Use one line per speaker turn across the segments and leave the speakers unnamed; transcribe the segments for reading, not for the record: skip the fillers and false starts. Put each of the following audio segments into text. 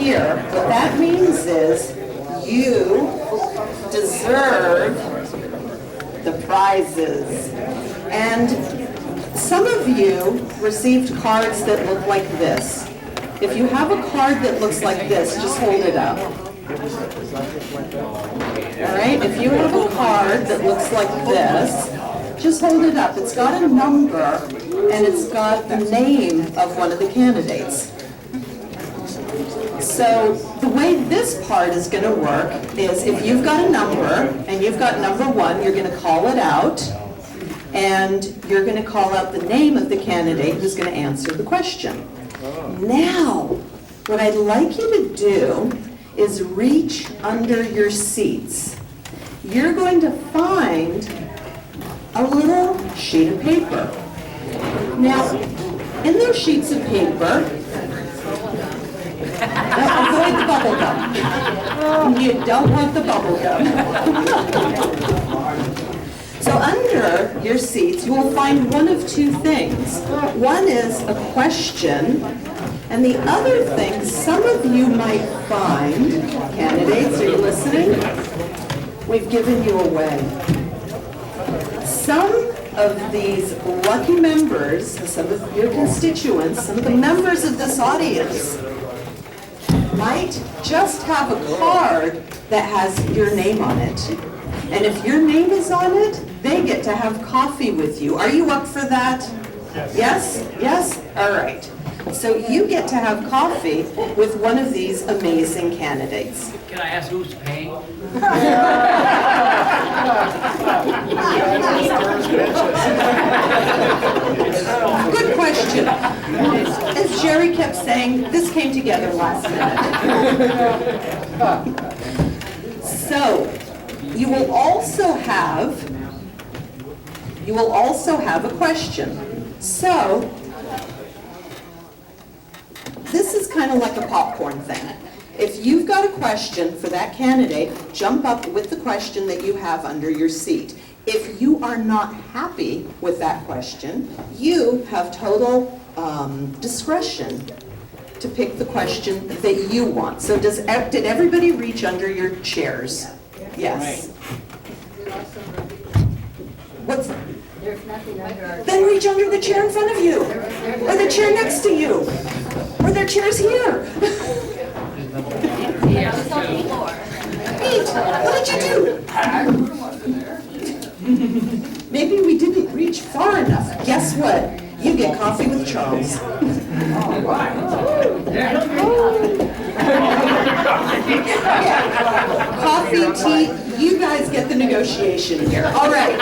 here, what that means is you deserve the prizes. And some of you received cards that look like this. If you have a card that looks like this, just hold it up. All right, if you have a card that looks like this, just hold it up. It's got a number and it's got the name of one of the candidates. So the way this part is going to work is if you've got a number and you've got number 1, you're going to call it out and you're going to call out the name of the candidate who's going to answer the question. Now, what I'd like you to do is reach under your seats. You're going to find a little sheet of paper. Now, in those sheets of paper, avoid the bubble gum. You don't want the bubble gum. So under your seats, you will find one of two things. One is a question, and the other thing, some of you might find, candidates, are you listening? We've given you away. Some of these lucky members, some of your constituents, some of the members of this audience might just have a card that has your name on it. And if your name is on it, they get to have coffee with you. Are you up for that? Yes? Yes? All right. So you get to have coffee with one of these amazing candidates.
Can I ask who's paying?
Good question. As Jerry kept saying, this came together last minute. So, you will also have a question. So, this is kind of like a popcorn thing. If you've got a question for that candidate, jump up with the question that you have under your seat. If you are not happy with that question, you have total discretion to pick the question that you want. So did everybody reach under your chairs? Yes. What's that?
There's nothing under our...
Then reach under the chair in front of you, or the chair next to you, or their chairs here.
Yeah, it's on the floor.
Pete, what did you do? Maybe we didn't reach far enough. Guess what? You get coffee with Charles. Coffee, tea, you guys get the negotiation here. All right.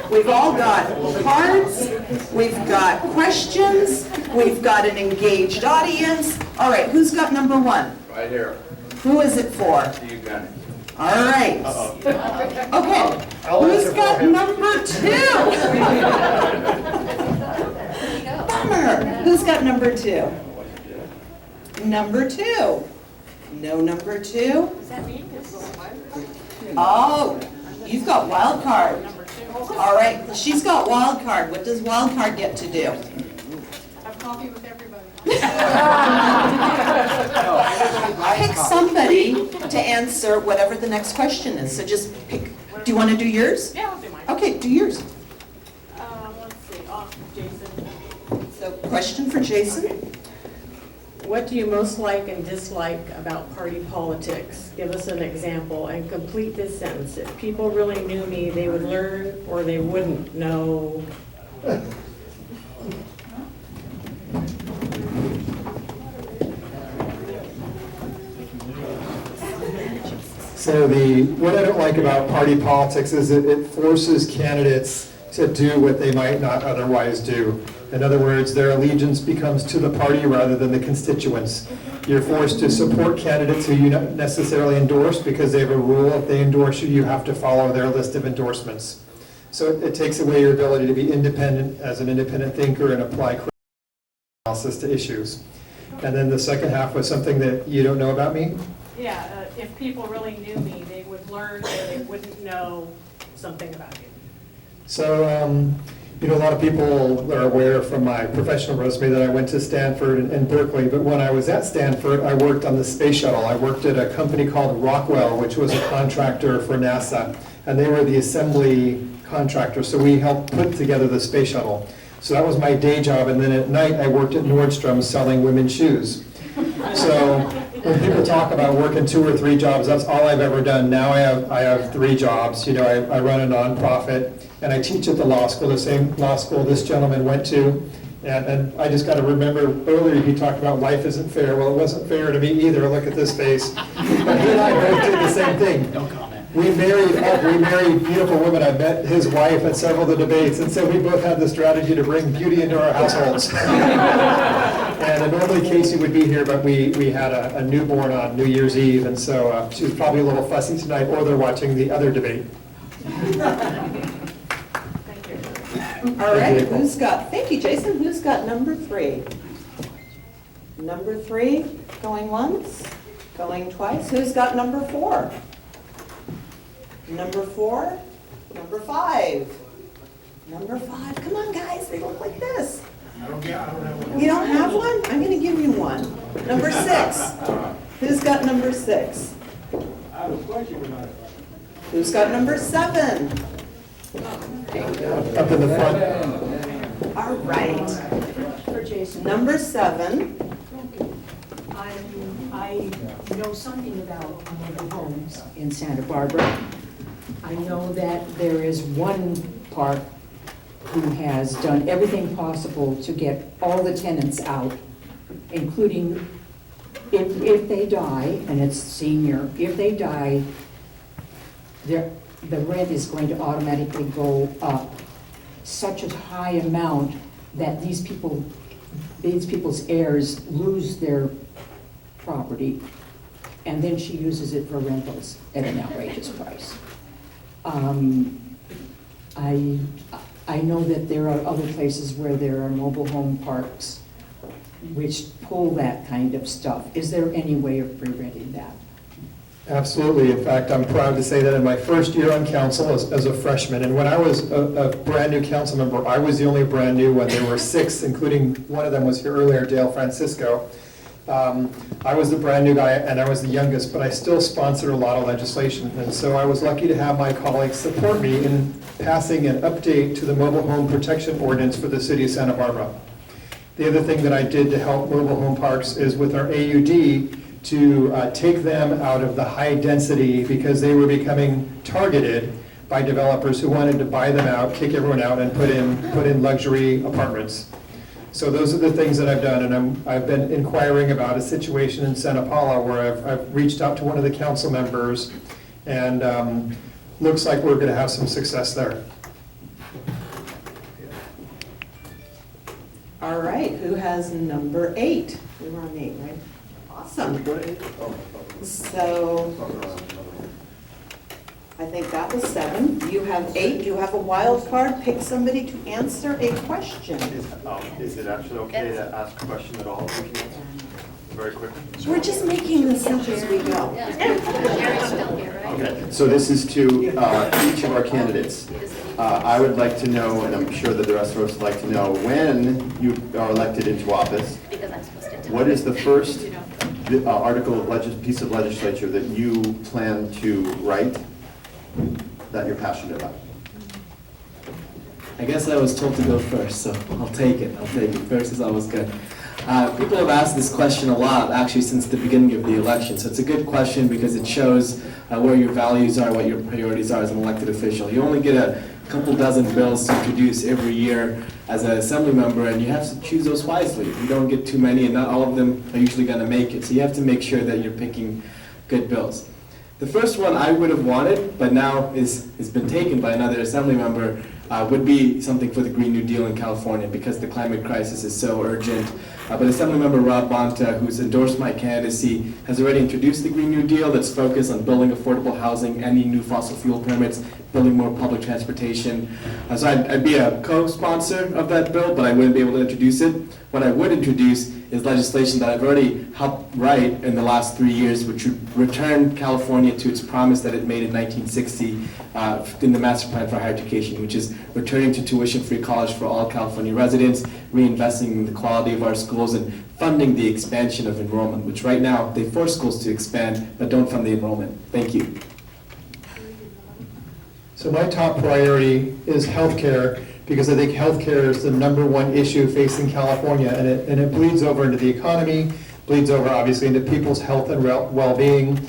We've all got cards, we've got questions, we've got an engaged audience. All right, who's got number 1?
Right here.
Who is it for?
You got it.
All right. Okay, who's got number 2? Bummer. Who's got number 2? Number 2. No number 2? Oh, you've got wild card. All right, she's got wild card. What does wild card get to do?
Have coffee with everybody.
Pick somebody to answer whatever the next question is. So just pick. Do you want to do yours?
Yeah, I'll do mine.
Okay, do yours.
Let's see. Oh, Jason.
So question for Jason.
What do you most like and dislike about party politics? Give us an example and complete this sentence. If people really knew me, they would learn or they wouldn't know.
So what I don't like about party politics is it forces candidates to do what they might not otherwise do. In other words, their allegiance becomes to the party rather than the constituents. You're forced to support candidates who you not necessarily endorse because they have a rule. If they endorse you, you have to follow their list of endorsements. So it takes away your ability to be independent as an independent thinker and apply critical analysis to issues. And then the second half was something that you don't know about me?
Yeah, if people really knew me, they would learn or they wouldn't know something about you.
So You know, a lot of people are aware from my professional resume that I went to Stanford and Berkeley, but when I was at Stanford, I worked on the space shuttle. I worked at a company called Rockwell, which was a contractor for NASA, and they were the assembly contractor, so we helped put together the space shuttle. So that was my day job, and then at night, I worked at Nordstrom selling women's shoes. So when people talk about working 2 or 3 jobs, that's all I've ever done. Now I have 3 jobs. You know, I run a nonprofit, and I teach at the law school, the same law school this gentleman went to. And I just got to remember, earlier he talked about life isn't fair. Well, it wasn't fair to me either. Look at this face. But he and I both did the same thing.
No comment.
We married beautiful women. I met his wife at several of the debates, and so we both had the strategy to bring beauty into our households. And normally Casey would be here, but we had a newborn on New Year's Eve, and so she was probably a little fussy tonight, or they're watching the other debate.
All right, thank you, Jason. Who's got number 3? Number 3, going once, going twice. Who's got number 4? Number 4, number 5. Number 5, come on guys, they look like this. You don't have one? I'm gonna give you one. Number 6. Who's got number 6? Who's got number 7?
Up in the front.
All right.
For Jason,
Number 7.
I know something about mobile homes in Santa Barbara. I know that there is one park who has done everything possible to get all the tenants out, including if they die, and it's senior, if they die, the rent is going to automatically go up such a high amount that these people's heirs lose their property, and then she uses it for rentals at an outrageous price. I know that there are other places where there are mobile home parks which pull that kind of stuff. Is there any way of preventing that?
Absolutely. In fact, I'm proud to say that in my first year on council as a freshman, and when I was a brand new council member, I was the only brand new one. There were 6, including one of them was here earlier, Dale Francisco. I was the brand new guy, and I was the youngest, but I still sponsored a lot of legislation. And so I was lucky to have my colleagues support me in passing an update to the mobile home protection ordinance for the city of Santa Barbara. The other thing that I did to help mobile home parks is with our AUD to take them out of the high density, because they were becoming targeted by developers who wanted to buy them out, kick everyone out, and put in luxury apartments. So those are the things that I've done, and I've been inquiring about a situation in Santa Paula where I've reached out to one of the council members, and looks like we're going to have some success there.
All right, who has number 8? We were on 8, right? Awesome. So, I think that was 7. You have 8. You have a wild card. Pick somebody to answer a question.
Is it actually okay to ask a question at all? Very quickly.
We're just making this up as we go.
Sherry's still here, right?
Okay, so this is to each of our candidates. I would like to know, and I'm sure that the rest of us would like to know, when you are elected into office,
Because I'm supposed to tell.
what is the first piece of legislature that you plan to write that you're passionate about?
I guess I was told to go first, so I'll take it. First is always good. People have asked this question a lot, actually, since the beginning of the election. So it's a good question because it shows where your values are, what your priorities are as an elected official. You only get a couple dozen bills to introduce every year as an assembly member, and you have to choose those wisely. You don't get too many, and not all of them are usually going to make it. So you have to make sure that you're picking good bills. The first one I would have wanted, but now has been taken by another assembly member, would be something for the Green New Deal in California, because the climate crisis is so urgent. But Assemblymember Rob Bonta, who's endorsed my candidacy, has already introduced the Green New Deal that's focused on building affordable housing, ending new fossil fuel permits, building more public transportation. So I'd be a co-sponsor of that bill, but I wouldn't be able to introduce it. What I would introduce is legislation that I've already helped write in the last 3 years, which would return California to its promise that it made in 1960 in the Master Plan for Higher Education, which is returning to tuition-free college for all California residents, reinvesting in the quality of our schools, and funding the expansion of enrollment, which right now they force schools to expand but don't fund the enrollment. Thank you.
So my top priority is healthcare, because I think healthcare is the #1 issue facing California, and it bleeds over into the economy, bleeds over obviously into people's health and well-being.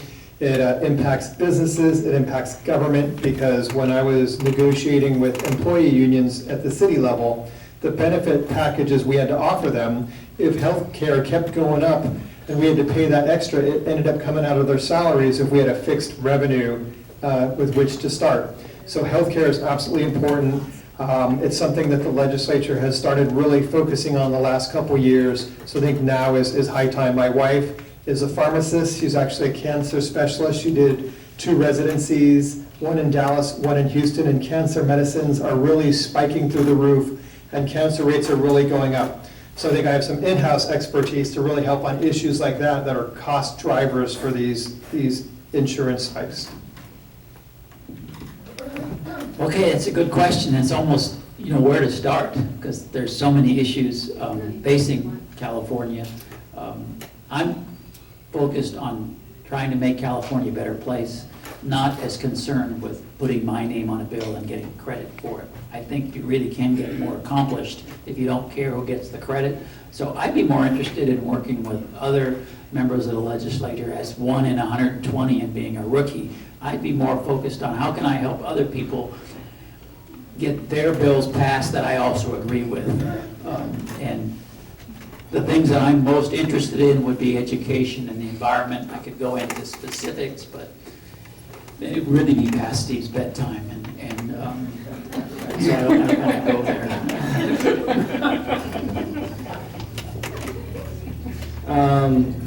It impacts businesses, it impacts government, because when I was negotiating with employee unions at the city level, the benefit packages we had to offer them, if healthcare kept going up and we had to pay that extra, it ended up coming out of their salaries if we had a fixed revenue with which to start. So healthcare is absolutely important. It's something that the legislature has started really focusing on the last couple years. So I think now is high time. My wife is a pharmacist. She's actually a cancer specialist. She did 2 residencies, one in Dallas, one in Houston, and cancer medicines are really spiking through the roof, and cancer rates are really going up. So I think I have some in-house expertise to really help on issues like that are cost drivers for these insurance spikes.
Okay, it's a good question. It's almost, where to start, because there's so many issues facing California. I'm focused on trying to make California a better place, not as concerned with putting my name on a bill and getting credit for it. I think you really can get more accomplished if you don't care who gets the credit. So I'd be more interested in working with other members of the legislature as 1 in 120 and being a rookie. I'd be more focused on how can I help other people get their bills passed that I also agree with. And the things that I'm most interested in would be education and the environment. I could go into specifics, but it would really be past Steve's bedtime, and so I don't want to go there.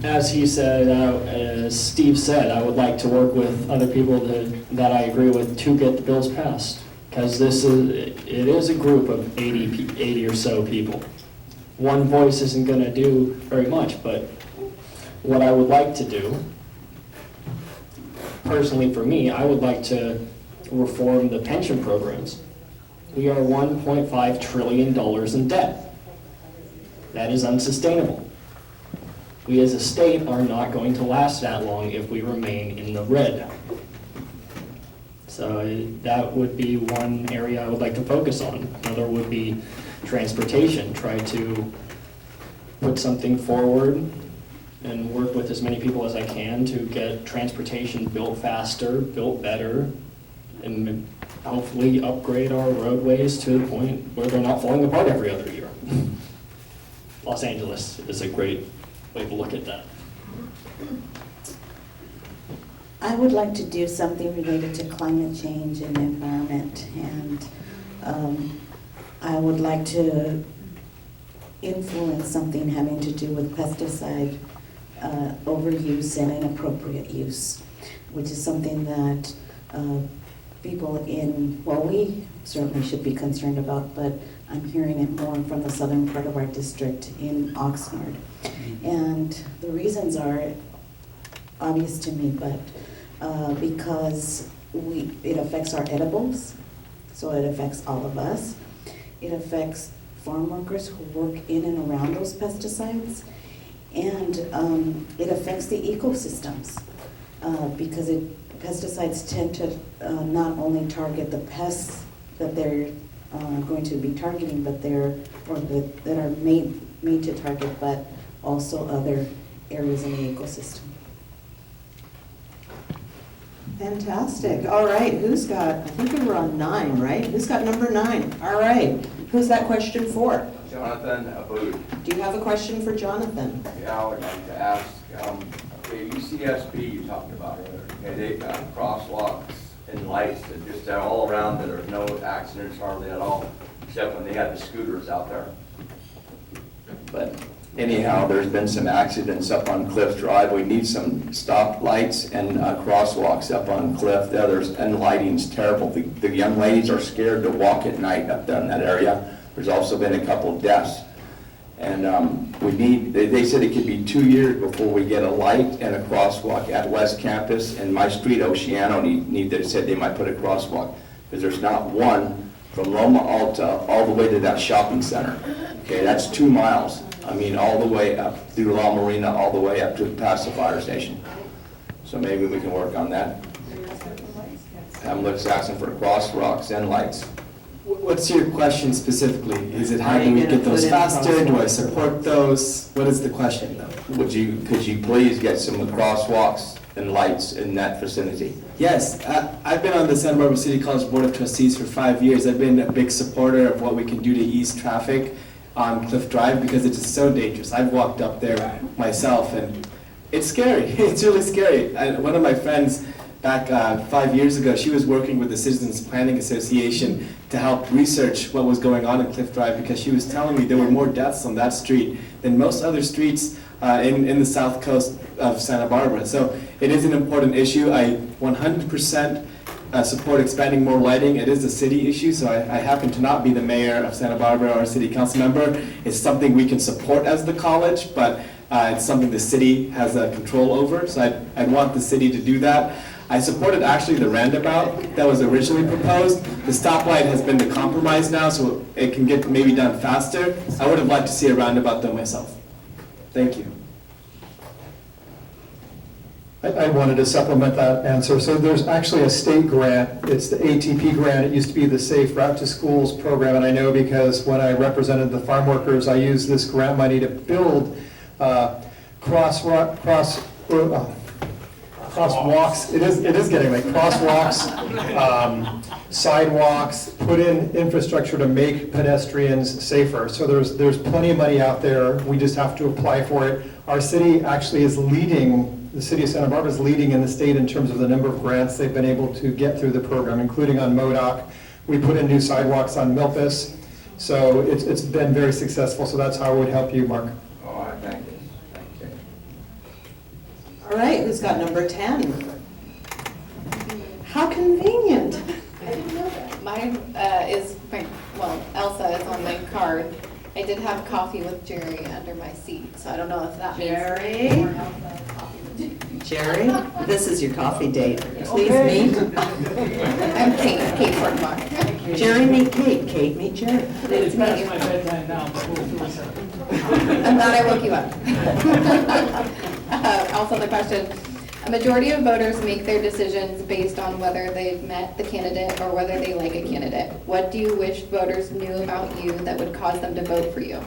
As he said, as Steve said, I would like to work with other people that I agree with to get the bills passed, because it is a group of 80 or so people. One voice isn't going to do very much, but what I would like to do, personally for me, I would like to reform the pension programs. We are $1.5 trillion in debt. That is unsustainable. We as a state are not going to last that long if we remain in the red. So that would be one area I would like to focus on. Another would be transportation. Try to put something forward and work with as many people as I can to get transportation built faster, built better, and hopefully upgrade our roadways to the point where they're not falling apart every other year. Los Angeles is a great way to look at that.
I would like to do something related to climate change and environment, and I would like to influence something having to do with pesticide overuse and inappropriate use, which is something that people we certainly should be concerned about, but I'm hearing it more from the southern part of our district in Oxnard. And the reasons are obvious to me, but because it affects our edibles, so it affects all of us. It affects farm workers who work in and around those pesticides, and it affects the ecosystems because pesticides tend to not only target the pests that they're going to be targeting, but that are made to target, but also other areas in the ecosystem.
Fantastic. All right, I think we were on 9, right? Who's got number 9? All right. Who's that question for?
Jonathan Abboud.
Do you have a question for Jonathan?
Yeah, I would like to ask, okay, UCSB you talked about earlier, okay, they've got crosswalks and lights that just are all around that are no accidents hardly at all, except when they had the scooters out there. But anyhow, there's been some accidents up on Cliff Drive. We need some stop lights and crosswalks up on Cliff. And lighting's terrible. The young ladies are scared to walk at night up there in that area. There's also been a couple deaths. And We need, they said it could be 2 years before we get a light and a crosswalk at West Campus, and my street, Oceano, they said they might put a crosswalk, because there's not one from Loma Alta all the way to that shopping center. Okay, that's 2 miles. I mean, all the way up through La Marina, all the way up to past the fire station. So maybe we can work on that. I'm just asking for crosswalks and lights.
What's your question specifically? Is it
How
how
are
do
you
we
gonna
get those
put in
faster? Do I
crosswalks?
support those? What is the question though?
Could you please get some crosswalks and lights in that vicinity?
Yes, I've been on the Santa Barbara City College Board of Trustees for 5 years. I've been a big supporter of what we can do to ease traffic on Cliff Drive because it is so dangerous. I've walked up there myself and it's scary. It's really scary. One of my friends back 5 years ago, she was working with the Citizens Planning Association to help research what was going on in Cliff Drive because she was telling me there were more deaths on that street than most other streets in the south coast of Santa Barbara. So it is an important issue. I 100% support expanding more lighting. It is a city issue, so I happen to not be the mayor of Santa Barbara or a city council member. It's something we can support as the college, but it's something the city has control over, so I'd want the city to do that. I supported actually the roundabout that was originally proposed. The stoplight has been the compromise now, so it can get maybe done faster. I would have liked to see a roundabout though myself. Thank you.
I wanted to supplement that answer. So there's actually a state grant. It's the ATP grant. It used to be the Safe Route to Schools program, and I know because when I represented the farm workers, I used this grant money to build crosswalks. It is getting like crosswalks, sidewalks, put in infrastructure to make pedestrians safer. So there's plenty of money out there. We just have to apply for it. Our city actually is leading. The city of Santa Barbara is leading in the state in terms of the number of grants they've been able to get through the program, including on MODOC. We put in new sidewalks on Milpas. So it's been very successful. So that's how it would help you, Mark.
All right, thank you. Thank you.
All right, who's got number 10? How convenient.
I didn't know that. Mine Elsa is on my card. I did have coffee with Jerry under my seat, so I don't know if that means.
Jerry? Jerry, this is your coffee date. Please meet.
I'm Kate Portmark.
Jerry, meet Kate. Kate, meet Jerry.
Nice to meet you. I'm glad I woke you up. Also the question, a majority of voters make their decisions based on whether they've met the candidate or whether they like a candidate. What do you wish voters knew about you that would cause them to vote for you?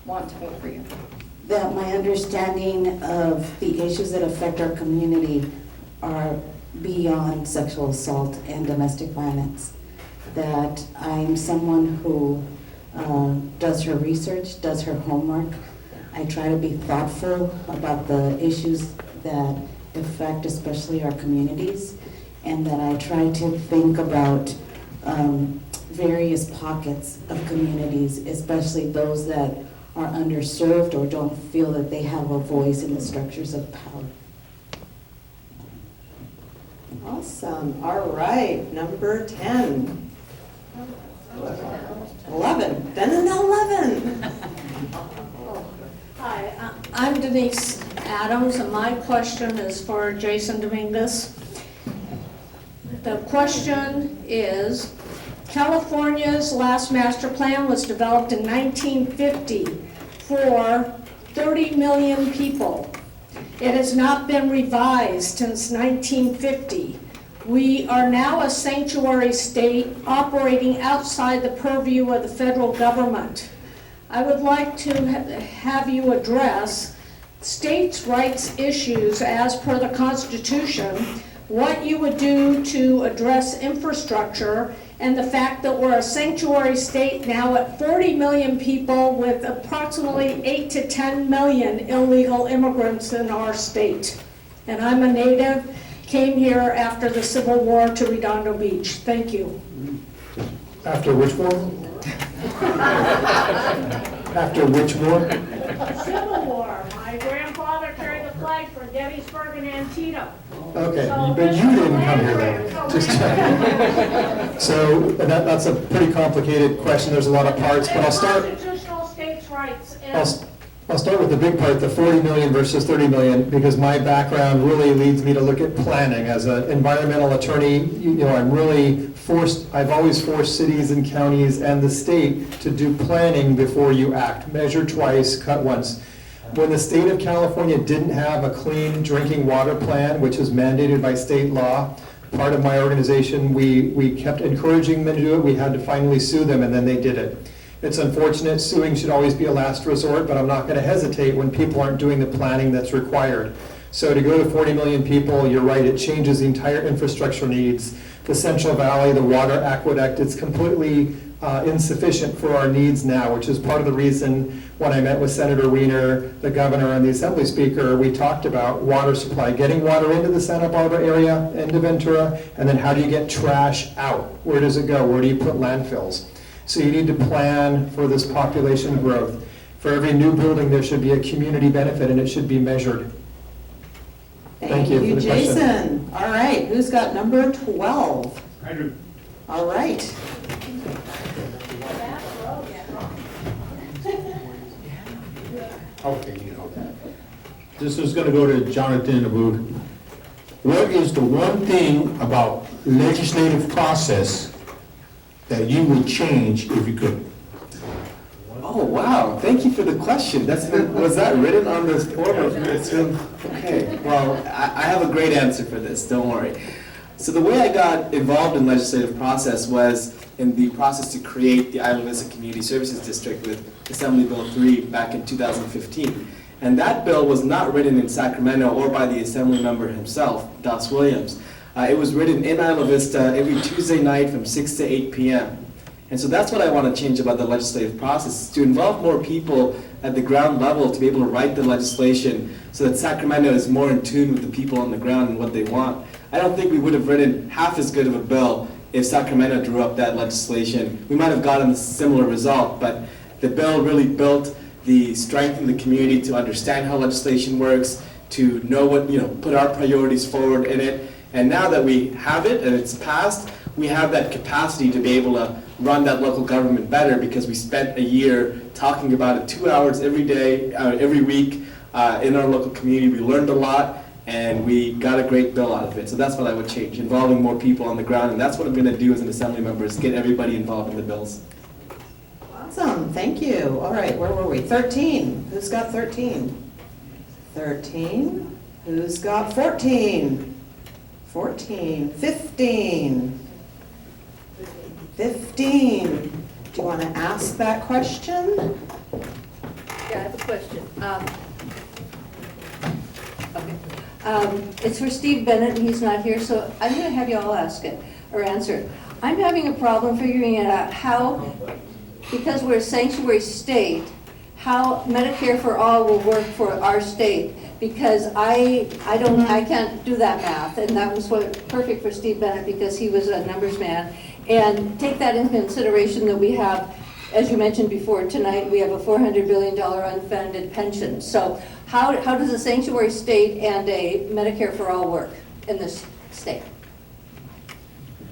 Want to vote for you.
That my understanding of the issues that affect our community are beyond sexual assault and domestic violence. That I'm someone who does her research, does her homework. I try to be thoughtful about the issues that affect especially our communities, and that I try to think about various pockets of communities, especially those that are underserved or don't feel that they have a voice in the structures of power.
Awesome. All right, number 10. 11. Then an 11.
Hi, I'm Denise Adams, and my question is for Jason Dominguez. The question is, California's last master plan was developed in 1950 for 30 million people. It has not been revised since 1950. We are now a sanctuary state operating outside the purview of the federal government. I would like to have you address states' rights issues as per the Constitution, what you would do to address infrastructure, and the fact that we're a sanctuary state now at 40 million people with approximately 8 to 10 million illegal immigrants in our state. And I'm a native, came here after the Civil War to Redondo Beach. Thank you.
After which war? After which war?
Civil War. My grandfather carried the flag like for Gettysburg and Antietam.
Okay,
So
but you didn't come here
land
then.
grant
Just
coverage.
So that's a pretty complicated question. There's a lot of parts, but I'll start.
Constitutional states' rights.
I'll start with the big part, the 40 million versus 30 million, because my background really leads me to look at planning. As an environmental attorney, I'm really forced, I've always forced cities and counties and the state to do planning before you act. Measure twice, cut once. When the state of California didn't have a clean drinking water plan, which is mandated by state law, part of my organization, we kept encouraging them to do it. We had to finally sue them, and then they did it. It's unfortunate. Suing should always be a last resort, but I'm not going to hesitate when people aren't doing the planning that's required. So to go to 40 million people, you're right, it changes the entire infrastructure needs. The Central Valley, the water aqueduct, it's completely insufficient for our needs now, which is part of the reason when I met with Senator Wiener, the governor, and the Assembly Speaker, we talked about water supply, getting water into the Santa Barbara area, into Ventura, and then how do you get trash out? Where does it go? Where do you put landfills? So you need to plan for this population growth. For every new building, there should be a community benefit, and it should be measured. Thank you for the question.
Jason. All right, who's got number 12?
I do.
All right.
Okay, this is going to go to Jonathan Abboud. What is the one thing about legislative process that you would change if you could?
Oh, wow, thank you for the question. Was that written on this form? Okay, well, I have a great answer for this, don't worry. So the way I got involved in legislative process was in the process to create the Isla Vista Community Services District with Assembly Bill 3 back in 2015. And that bill was not written in Sacramento or by the Assembly member himself, Das Williams. It was written in Isla Vista every Tuesday night from 6 to 8 p.m. And so that's what I want to change about the legislative process, to involve more people at the ground level to be able to write the legislation so that Sacramento is more in tune with the people on the ground and what they want. I don't think we would have written half as good of a bill if Sacramento drew up that legislation. We might have gotten a similar result, but the bill really built the strength in the community to understand how legislation works, to know what, put our priorities forward in it. And now that we have it and it's passed, we have that capacity to be able to run that local government better because we spent a year talking about it 2 hours every day, every week in our local community. We learned a lot and we got a great bill out of it. So that's what I would change, involving more people on the ground. And that's what I'm going to do as an assembly member, is get everybody involved in the bills.
Awesome, thank you. All right, where were we? 13. Who's got 13? 13. Who's got 14? 14. 15. 15. Do you want to ask that question?
Yeah, I have a question. It's for Steve Bennett, and he's not here, so I'm going to have you all ask it or answer it. I'm having a problem figuring out how, because we're a sanctuary state, how Medicare for all will work for our state, because I can't do that math, and that was perfect for Steve Bennett because he was a numbers man. And take that into consideration that we have, as you mentioned before tonight, we have a $400 billion unfunded pension. So how does a sanctuary state and a Medicare for all work in this state?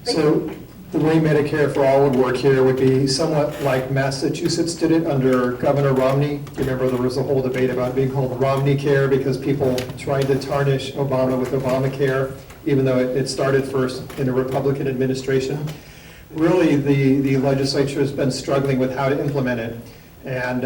So the way Medicare for all would work here would be somewhat like Massachusetts did it under Governor Romney. You remember there was a whole debate about it being called Romney Care because people tried to tarnish Obama with Obamacare, even though it started first in a Republican administration. Really, the legislature has been struggling with how to implement it. And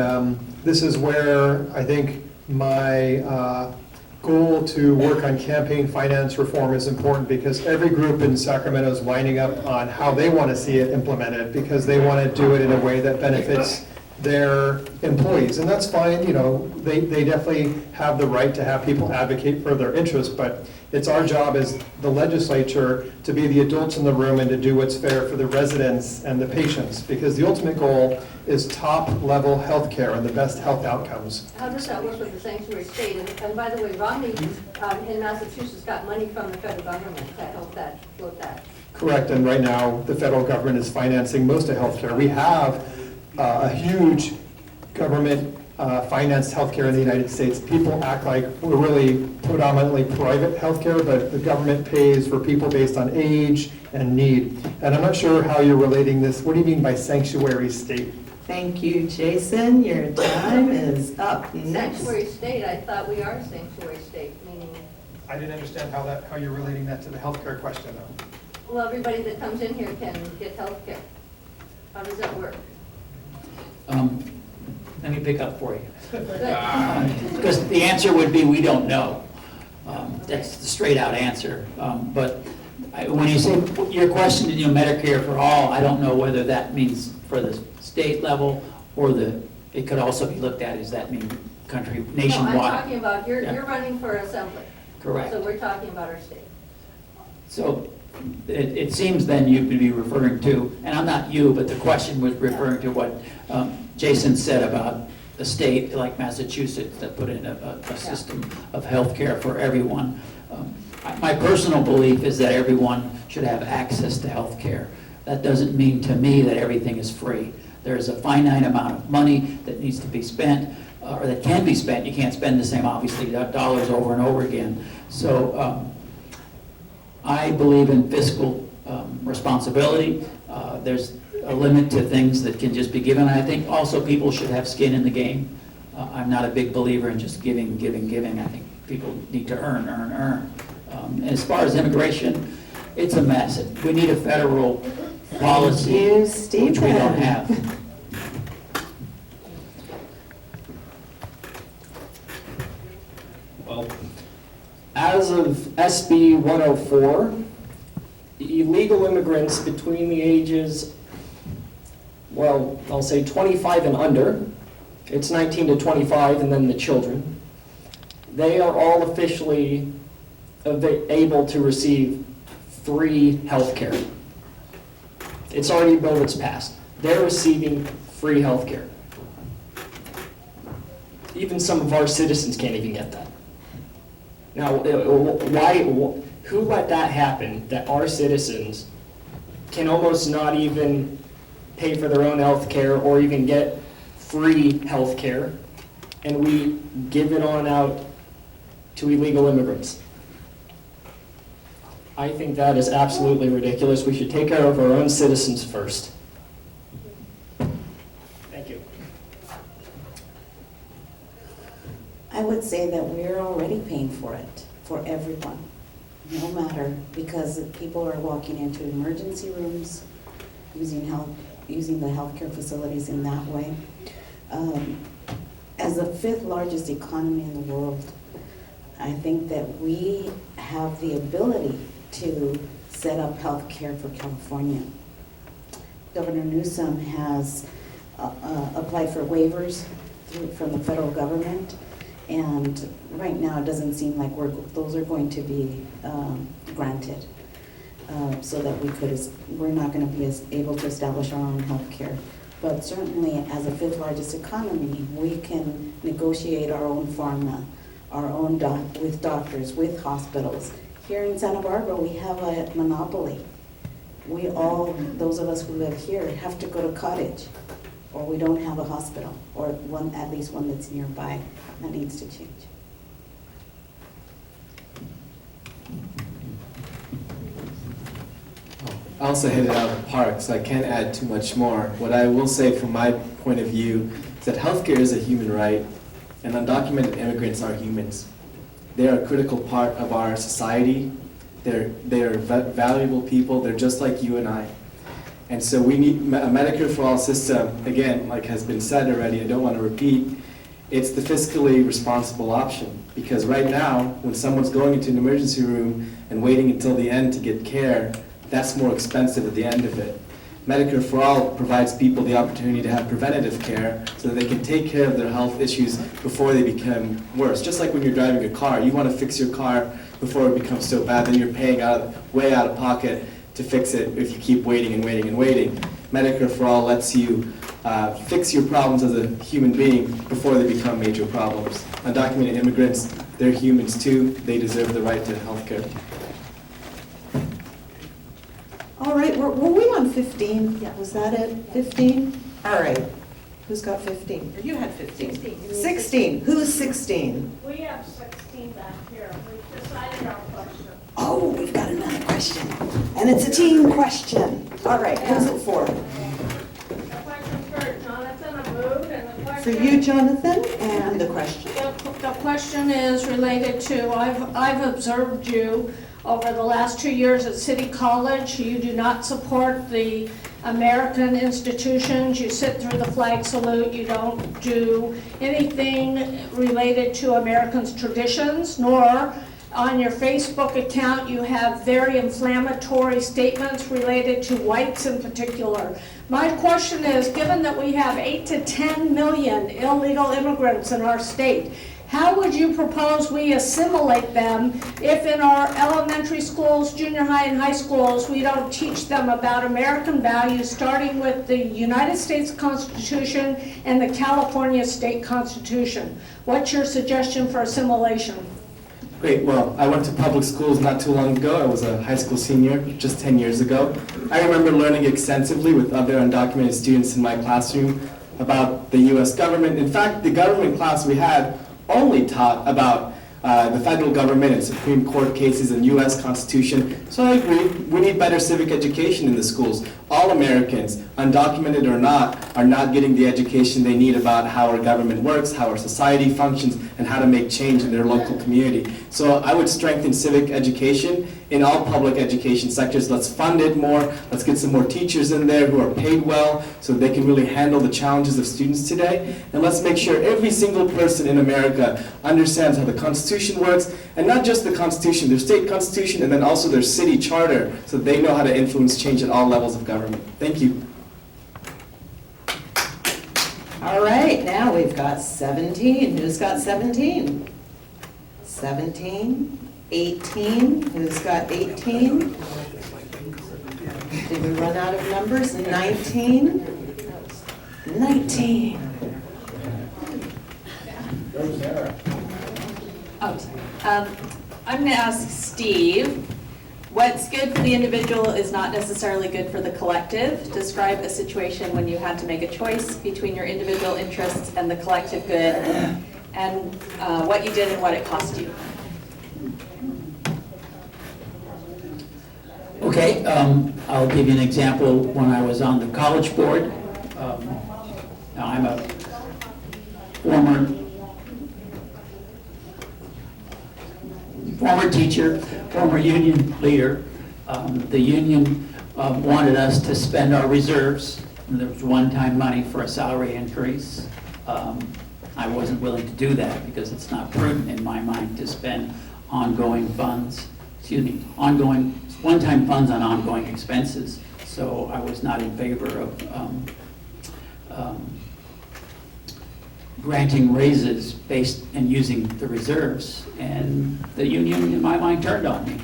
this is where I think my goal to work on campaign finance reform is important, because every group in Sacramento is lining up on how they want to see it implemented, because they want to do it in a way that benefits their employees. And that's fine, they definitely have the right to have people advocate for their interests, but it's our job as the legislature to be the adults in the room and to do what's fair for the residents and the patients, because the ultimate goal is top-level health care and the best health outcomes.
How does that work with the sanctuary state? And by the way, Romney in Massachusetts got money from the federal government to help that, float that.
Correct, and right now the federal government is financing most of health care. We have a huge government financed healthcare in the United States. People act like we're really predominantly private healthcare, but the government pays for people based on age and need. And I'm not sure how you're relating this. What do you mean by sanctuary state?
Thank you, Jason. Your time is up next.
Sanctuary state, I thought we are sanctuary state, meaning,
I didn't understand how you're relating that to the healthcare question, though.
well, everybody that comes in here can get health care. How does that work?
Let me pick up for you. Because the answer would be, we don't know. That's the straight out answer. But when you say, your question, Medicare for all, I don't know whether that means for the state level or it could also be looked at, does that mean country, nationwide?
No, I'm talking about,
Yeah.
you're running for assembly.
Correct.
So we're talking about our state.
So it seems then you would be referring to, and I'm not you, but the question was referring to what Jason said about a state like Massachusetts that put in a system of health care for everyone. My personal belief is that everyone should have access to health care. That doesn't mean to me that everything is free. There's a finite amount of money that needs to be spent, or that can be spent. You can't spend the same, obviously, dollars over and over again. So I believe in fiscal responsibility. There's a limit to things that can just be given. I think also people should have skin in the game. I'm not a big believer in just giving. I think people need to earn. As far as immigration, it's a mess. We need a federal policy, which we don't have.
Well, as of SB 104, illegal immigrants between the ages, well, I'll say 25 and under, it's 19 to 25 and then the children, they are all officially able to receive free health care. It's already a bill that's passed. They're receiving free health care. Even some of our citizens can't even get that. Now, who let that happen, that our citizens can almost not even pay for their own health care or even get free health care, and we give it on out to illegal immigrants? I think that is absolutely ridiculous. We should take care of our own citizens first. Thank you.
I would say that we're already paying for it, for everyone, no matter, because people are walking into emergency rooms, using the healthcare facilities in that way. As the 5th largest economy in the world, I think that we have the ability to set up health care for California. Governor Newsom has applied for waivers from the federal government, and right now it doesn't seem like those are going to be granted, so that we're not going to be able to establish our own health care. But certainly, as a 5th largest economy, we can negotiate our own pharma, our own with doctors, with hospitals. Here in Santa Barbara, we have a monopoly. We all, those of us who live here, have to go to Cottage, or we don't have a hospital, or at least one that's nearby. That needs to change.
Elsa hit it out of the park, so I can't add too much more. What I will say from my point of view is that healthcare is a human right, and undocumented immigrants are humans. They are a critical part of our society. They are valuable people. They're just like you and I. And so we need a Medicare for all system, again, like has been said already, I don't want to repeat, it's the fiscally responsible option. Because right now, when someone's going into an emergency room and waiting until the end to get care, that's more expensive at the end of it. Medicare for All provides people the opportunity to have preventative care so that they can take care of their health issues before they become worse. Just like when you're driving a car, you want to fix your car before it becomes so bad, then you're paying way out of pocket to fix it if you keep waiting and waiting and waiting. Medicare for All lets you fix your problems as a human being before they become major problems. Undocumented immigrants, they're humans too. They deserve the right to health care.
All right, were we on 15? Yeah. Was that it? 15? All right. Who's got 15? Or you had 15? 16. Who's 16?
We have 16 back here. We've decided our question.
Oh, we've got another question. And it's a team question. All right, who's it for?
The question for Jonathan Abboud, and the question...
For you, Jonathan, and the question.
The question is related to, I've observed you over the last 2 years at City College. You do not support the American institutions. You sit through the flag salute. You don't do anything related to Americans' traditions, nor on your Facebook account you have very inflammatory statements related to whites in particular. My question is, given that we have 8 to 10 million illegal immigrants in our state, how would you propose we assimilate them if in our elementary schools, junior high and high schools, we don't teach them about American values, starting with the United States Constitution and the California State Constitution? What's your suggestion for assimilation?
Great, well, I went to public schools not too long ago. I was a high school senior just 10 years ago. I remember learning extensively with other undocumented students in my classroom about the US government. In fact, the government class we had only taught about the federal government and Supreme Court cases and US Constitution. So I agree, we need better civic education in the schools. All Americans, undocumented or not, are not getting the education they need about how our government works, how our society functions, and how to make change in their local community. So I would strengthen civic education in all public education sectors. Let's fund it more. Let's get some more teachers in there who are paid well so they can really handle the challenges of students today. And let's make sure every single person in America understands how the Constitution works, and not just the Constitution, their state constitution, and then also their city charter, so they know how to influence change at all levels of government. Thank you.
All right, now we've got 17. Who's got 17? 17. 18. Who's got 18? Did we run out of numbers? 19. 19.
I'm going to ask Steve, what's good for the individual is not necessarily good for the collective. Describe a situation when you had to make a choice between your individual interests and the collective good, and what you did and what it cost you.
Okay, I'll give you an example. When I was on the college board, now I'm a former teacher, former union leader. The union wanted us to spend our reserves. And there was one-time money for a salary increase. I wasn't willing to do that because it's not prudent in my mind to spend ongoing funds, one-time funds on ongoing expenses. So I was not in favor of granting raises based and using the reserves, and the union, in my mind, turned on me.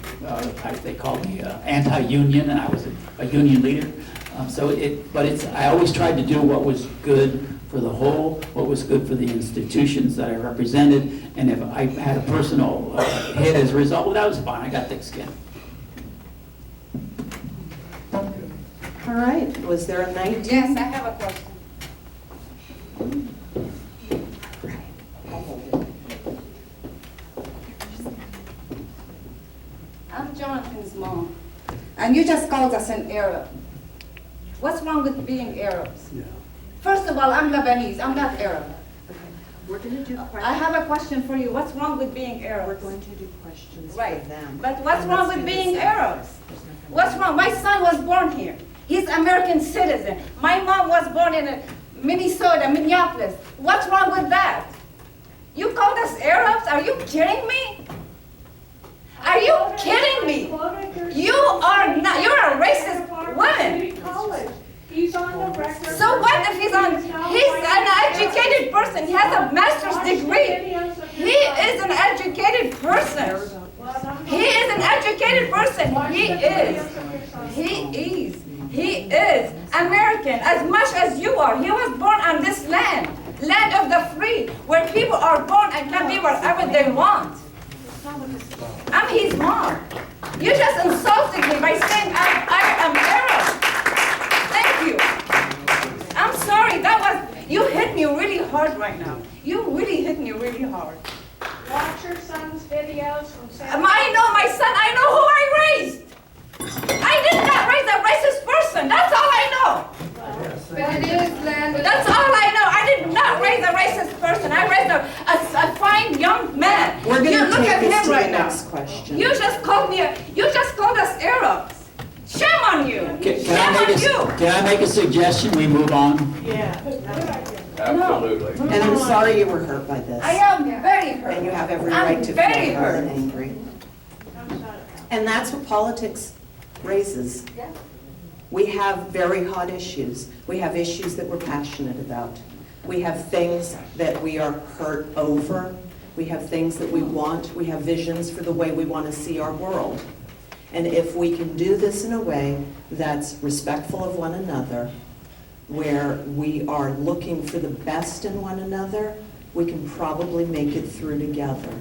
They called me anti-union, and I was a union leader. I always tried to do what was good for the whole, what was good for the institutions that I represented, and if I had a personal hit as a result, well, that was fine. I got thick skin.
All right, was there a 19?
Yes, I have a question. I'm Jonathan's mom, and you just called us an Arab. What's wrong with being Arabs? Yeah. First of all, I'm Lebanese, I'm not Arab.
We're going to do questions.
I have a question for you. What's wrong with being Arab?
We're going to do questions
right.
for them.
But what's wrong with being Arabs? What's wrong? My son was born here. He's American citizen. My mom was born in Minnesota, Minneapolis. What's wrong with that? You called us Arabs? Are you kidding me? Are you kidding me? You are not, you're a racist woman.
He's on the record.
So what if he's an educated person. He has a master's degree. He is an educated person. He is an educated person. He is American as much as you are. He was born on this land of the free, where people are born and can be whatever they want. I'm his mom. You just insulted me by saying I am Arab. Thank you. I'm sorry. You me really hard right now. You really hit me really hard.
Watch your son's videos from San
I know my son. I know who I raised. I did not raise a racist person. That's all I know.
But it is landed.
That's all I know. I did not raise a racist person. I raised a fine young man.
We're
You
going to
look
take
at
this
him
to the
right now.
next question.
You just called us Arabs. Shame on you.
Can I make a suggestion? We move on?
Yeah.
Absolutely.
And I'm sorry you were hurt by this.
I am very hurt.
And you have every
I'm
right to
very
feel
hurt.
hurt and angry. And that's what politics raises. We have very hot issues. We have issues that we're passionate about. We have things that we are hurt over. We have things that we want. We have visions for the way we want to see our world. And if we can do this in a way that's respectful of one another, where we are looking for the best in one another, we can probably make it through together.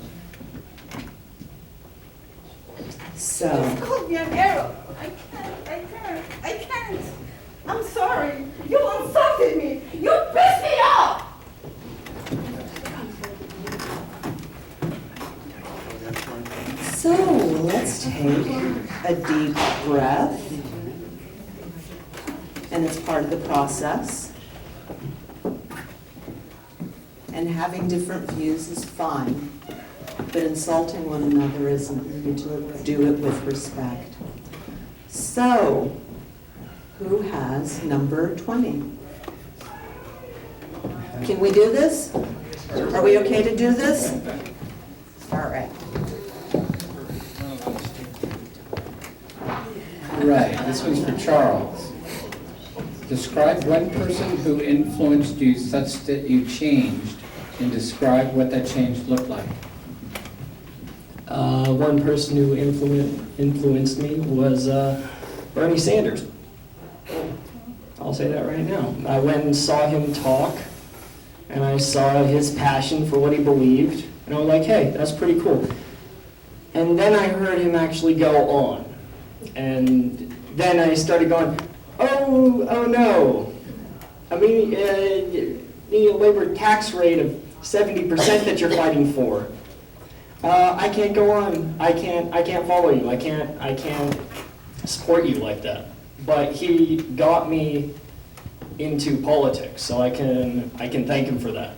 So.
You called me an Arab. I can't. I'm sorry. You insulted me. You pissed me off.
So let's take a deep breath. And it's part of the process. And having different views is fine, but insulting one another isn't. You need to do it with respect. So, who has number 20? Can we do this? Are we okay to do this? All right.
Right, this one's for Charles. Describe one person who influenced you such that you changed, and describe what that change looked like.
One person who influenced me was Bernie Sanders. I'll say that right now. I went and saw him talk, and I saw his passion for what he believed, and I was like, hey, that's pretty cool. And then I heard him actually go on, and then I started going, oh no. I mean, the labor tax rate of 70% that you're fighting for. I can't go on. I can't follow you. I can't support you like that. But he got me into politics, so I can thank him for that.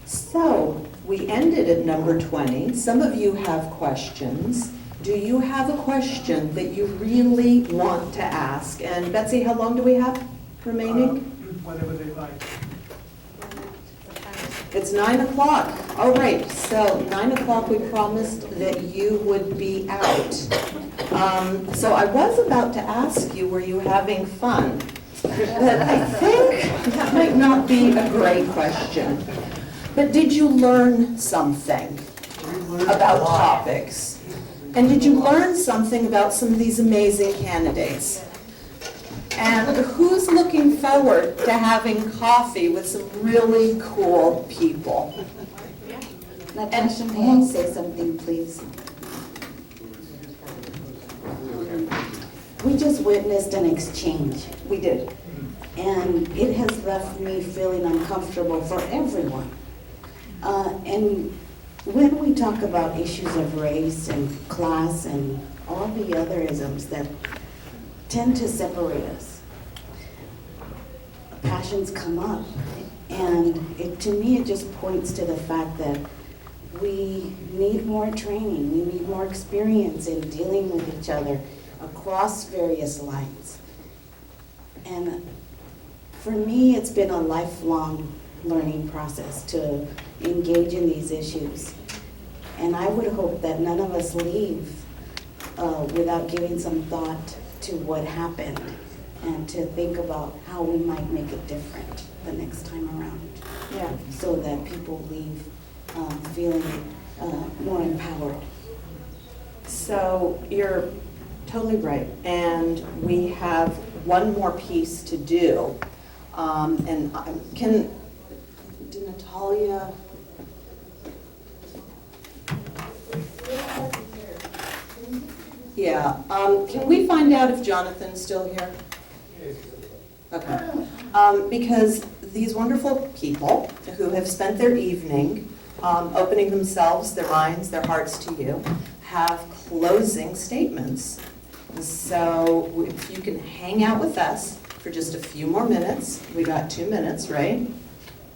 So, we ended at number 20. Some of you have questions. Do you have a question that you really want to ask? And Betsy, how long do we have remaining?
Whatever they like.
It's 9 o'clock. All right, so 9 o'clock we promised that you would be out. So I was about to ask you, were you having fun? But I think that might not be a great question. But did you learn something about topics? And did you learn something about some of these amazing candidates? And who's looking forward to having coffee with some really cool people?
Natasha, may I say something, please? We just witnessed an exchange.
We did.
And it has left me feeling uncomfortable for everyone. And when we talk about issues of race and class and all the other isms that tend to separate us, passions come up. And to me, it just points to the fact that we need more training, we need more experience in dealing with each other across various lines. And for me, it's been a lifelong learning process to engage in these issues. And I would hope that none of us leave without giving some thought to what happened and to think about how we might make it different the next time around.
Yeah.
So that people leave feeling more empowered.
So you're totally right. And we have one more piece to do. Did Natalia? Yeah. Can we find out if Jonathan's still here? Okay. Because these wonderful people who have spent their evening opening themselves, their minds, their hearts to you, have closing statements. So if you can hang out with us for just a few more minutes, we got 2 minutes, right?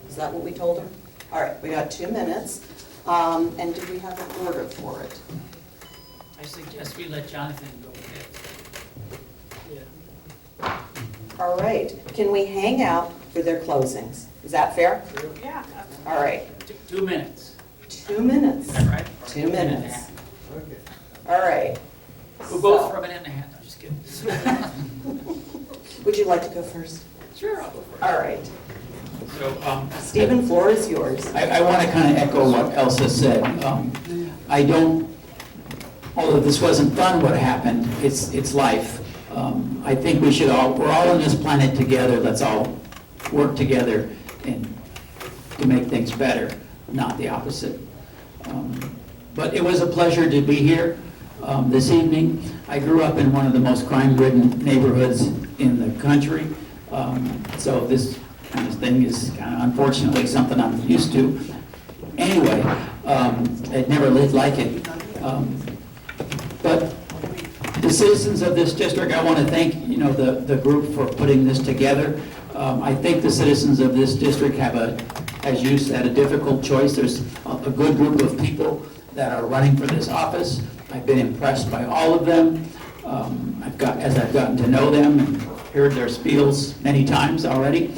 Is that what we told her? All right, we got 2 minutes. And do we have an order for it?
I suggest we let Jonathan go ahead.
All right, can we hang out for their closings? Is that fair?
Yeah.
All right.
2 minutes.
2 minutes.
Is that right?
2 minutes. All right.
We're both from an and a half, I'm just kidding.
Would you like to go first?
Sure, I'll go first.
All right.
So,
Stephen, floor is yours.
I want to kind of echo what Elsa said. I don't, although this wasn't fun what happened, it's life. I think we're all on this planet together, let's all work together and to make things better, not the opposite. But it was a pleasure to be here this evening. I grew up in one of the most crime-ridden neighborhoods in the country, so this kind of thing is kind of unfortunately something I'm used to. Anyway, I'd never lived like it. But the citizens of this district, I want to thank the group for putting this together. I think the citizens of this district have as you said, a difficult choice. There's a good group of people that are running for this office. I've been impressed by all of them. As I've gotten to know them and heard their spiels many times already.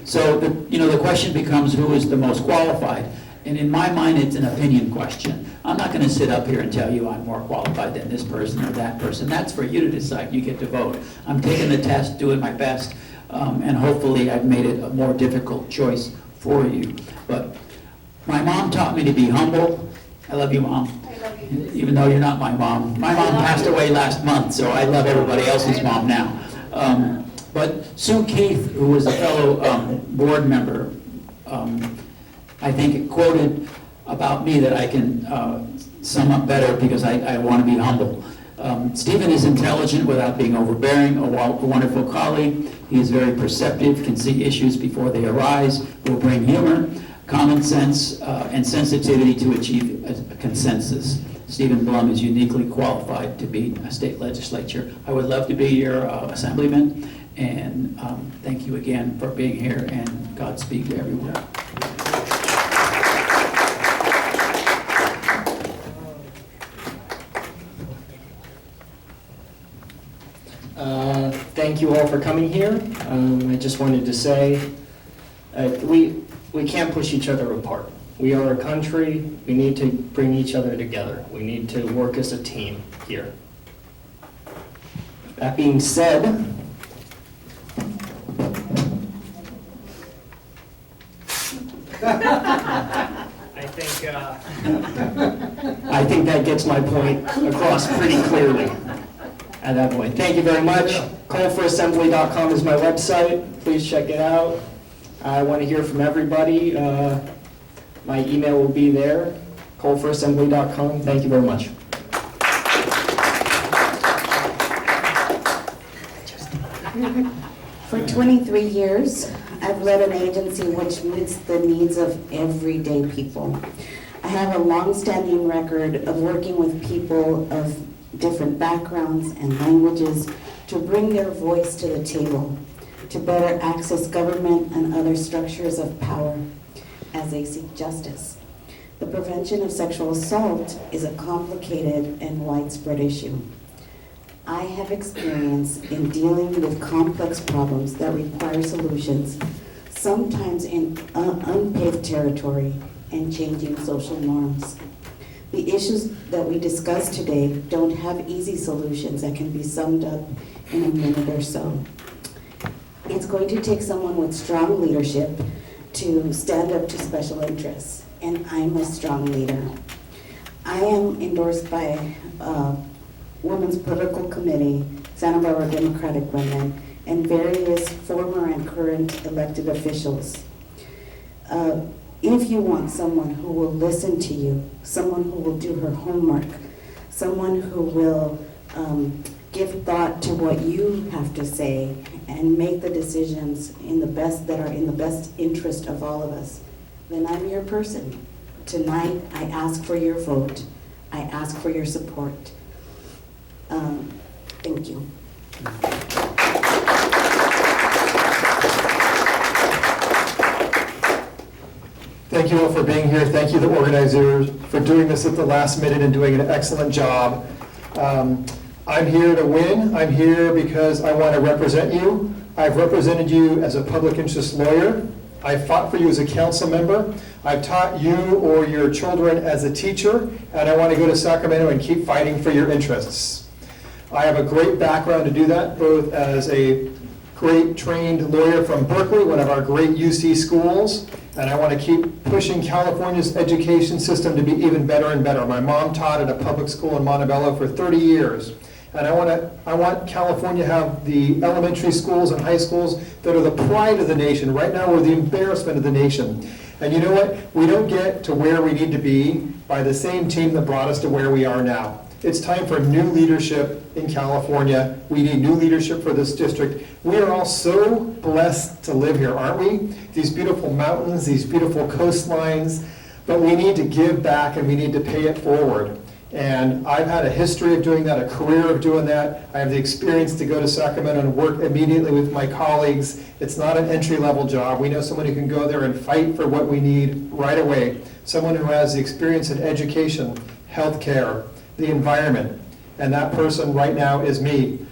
So the question becomes, who is the most qualified? And in my mind, it's an opinion question. I'm not going to sit up here and tell you I'm more qualified than this person or that person. That's for you to decide. You get to vote. I'm taking the test, doing my best, and hopefully I've made it a more difficult choice for you. But my mom taught me to be humble. I love you, Mom.
I love you.
Even though you're not my mom. My mom passed away last month, so I love everybody else's mom now. But Sue Keith, who was a fellow board member, I think quoted about me that I can sum up better because I want to be humble. Stephen is intelligent without being overbearing, a wonderful colleague. He is very perceptive, can see issues before they arise, will bring humor, common sense, and sensitivity to achieve a consensus. Stephen Blum is uniquely qualified to be a state legislature. I would love to be your assemblyman, and thank you again for being here, and Godspeed to everyone.
Thank you all for coming here. I just wanted to say, we can't push each other apart. We are a country, we need to bring each other together. We need to work as a team here. That being said, I think that gets my point across pretty clearly at that point. Thank you very much. Callforassembly.com is my website. Please check it out. I want to hear from everybody. My email will be there, callforassembly.com. Thank you very much.
For 23 years, I've led an agency which meets the needs of everyday people. I have a long-standing record of working with people of different backgrounds and languages to bring their voice to the table, to better access government and other structures of power as they seek justice. The prevention of sexual assault is a complicated and widespread issue. I have experience in dealing with complex problems that require solutions, sometimes in unpaved territory and changing social norms. The issues that we discuss today don't have easy solutions that can be summed up in a minute or so. It's going to take someone with strong leadership to stand up to special interests, and I'm a strong leader. I am endorsed by Women's Political Committee, Santa Barbara Democratic Women, and various former and current elected officials. If you want someone who will listen to you, someone who will do her homework, someone who will give thought to what you have to say and make the decisions that are in the best interest of all of us, then I'm your person. Tonight, I ask for your vote. I ask for your support. Thank you.
Thank you all for being here. Thank you, the organizers, for doing this at the last minute and doing an excellent job. I'm here to win. I'm here because I want to represent you. I've represented you as a public interest lawyer. I fought for you as a council member. I've taught you or your children as a teacher, and I want to go to Sacramento and keep fighting for your interests. I have a great background to do that, both as a great trained lawyer from Berkeley, one of our great UC schools, and I want to keep pushing California's education system to be even better and better. My mom taught at a public school in Montebello for 30 years. And I want California to have the elementary schools and high schools that are the pride of the nation. Right now, we're the embarrassment of the nation. And you know what? We don't get to where we need to be by the same team that brought us to where we are now. It's time for new leadership in California. We need new leadership for this district. We are all so blessed to live here, aren't we? These beautiful mountains, these beautiful coastlines, but we need to give back and we need to pay it forward. And I've had a history of doing that, a career of doing that. I have the experience to go to Sacramento and work immediately with my colleagues. It's not an entry-level job. We know someone who can go there and fight for what we need right away. Someone who has the experience in education, healthcare, the environment. And that person right now is me.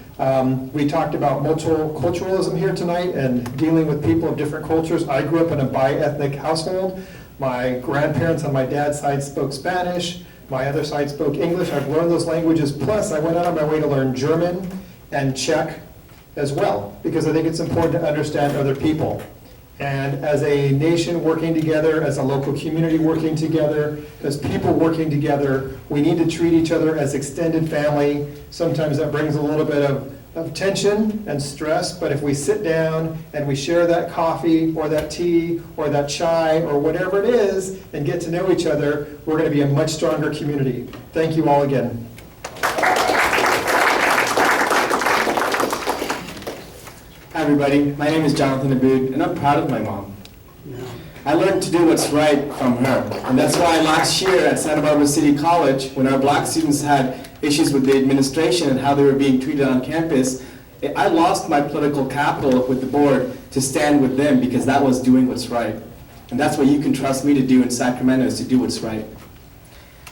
We talked about multiculturalism here tonight and dealing with people of different cultures. I grew up in a bi-ethnic household. My grandparents on my dad's side spoke Spanish. My other side spoke English. I've learned those languages. Plus, I went out on my way to learn German and Czech as well, because I think it's important to understand other people. And as a nation working together, as a local community working together, as people working together, we need to treat each other as extended family. Sometimes that brings a little bit of tension and stress, but if we sit down and we share that coffee or that tea or that chai or whatever it is and get to know each other, we're going to be a much stronger community. Thank you all again.
Hi everybody, my name is Jonathan Abboud, and I'm proud of my mom. I learned to do what's right from her, and that's why last year at Santa Barbara City College, when our black students had issues with the administration and how they were being treated on campus, I lost my political capital with the board to stand with them because that was doing what's right. And that's what you can trust me to do in Sacramento, is to do what's right.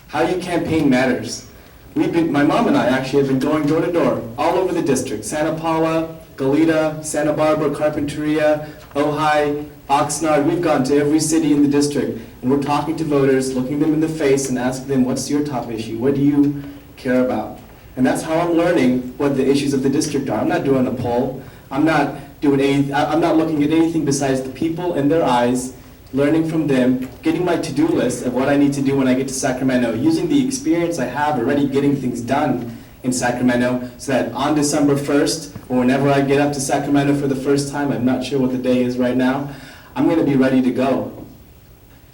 How you campaign matters. My mom and I actually have been going door to door all over the district, Santa Paula, Goleta, Santa Barbara, Carpinteria, Ojai, Oxnard. We've gone to every city in the district, and we're talking to voters, looking them in the face and asking them, what's your top issue? What do you care about? And that's how I'm learning what the issues of the district are. I'm not doing a poll. I'm not looking at anything besides the people in their eyes, learning from them, getting my to-do list of what I need to do when I get to Sacramento, using the experience I have already getting things done in Sacramento, so that on December 1st, or whenever I get up to Sacramento for the first time, I'm not sure what the day is right now, I'm going to be ready to go.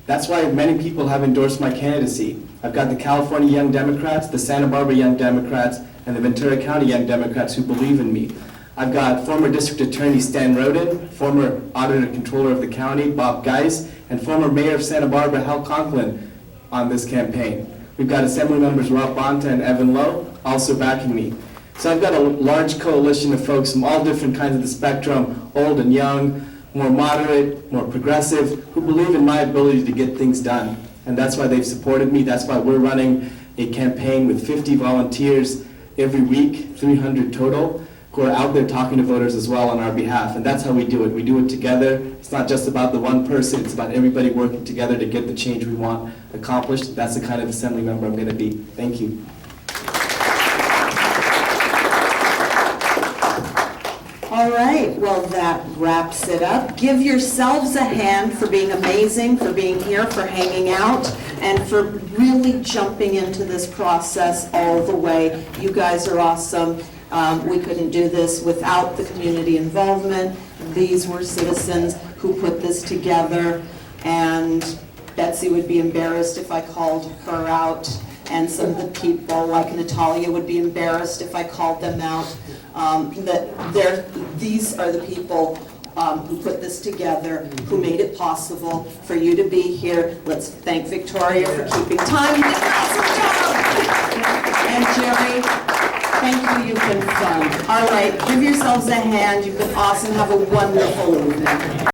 That's why many people have endorsed my candidacy. I've got the California Young Democrats, the Santa Barbara Young Democrats, and the Ventura County Young Democrats who believe in me. I've got former District Attorney Stan Roden, former Auditor Controller of the county, Bob Geis, and former Mayor of Santa Barbara, Hal Conklin, on this campaign. We've got Assembly Members Rob Bonta and Evan Lowe also backing me. So I've got a large coalition of folks from all different kinds of the spectrum, old and young, more moderate, more progressive, who believe in my ability to get things done. And that's why they've supported me. That's why we're running a campaign with 50 volunteers every week, 300 total, who are out there talking to voters as well on our behalf. And that's how we do it. We do it together. It's not just about the one person. It's about everybody working together to get the change we want accomplished. That's the kind of assembly member I'm going to be. Thank you.
All right, well, that wraps it up. Give yourselves a hand for being amazing, for being here, for hanging out, and for really jumping into this process all the way. You guys are awesome. We couldn't do this without the community involvement. These were citizens who put this together, and Betsy would be embarrassed if I called her out and some of the people, like Natalia would be embarrassed if I called them out, these are the people who put this together, who made it possible for you to be here. Let's thank Victoria for keeping time. You did an awesome job. And Jerry, thank you, you've been fun. All right, give yourselves a hand, you've been awesome, have a wonderful evening.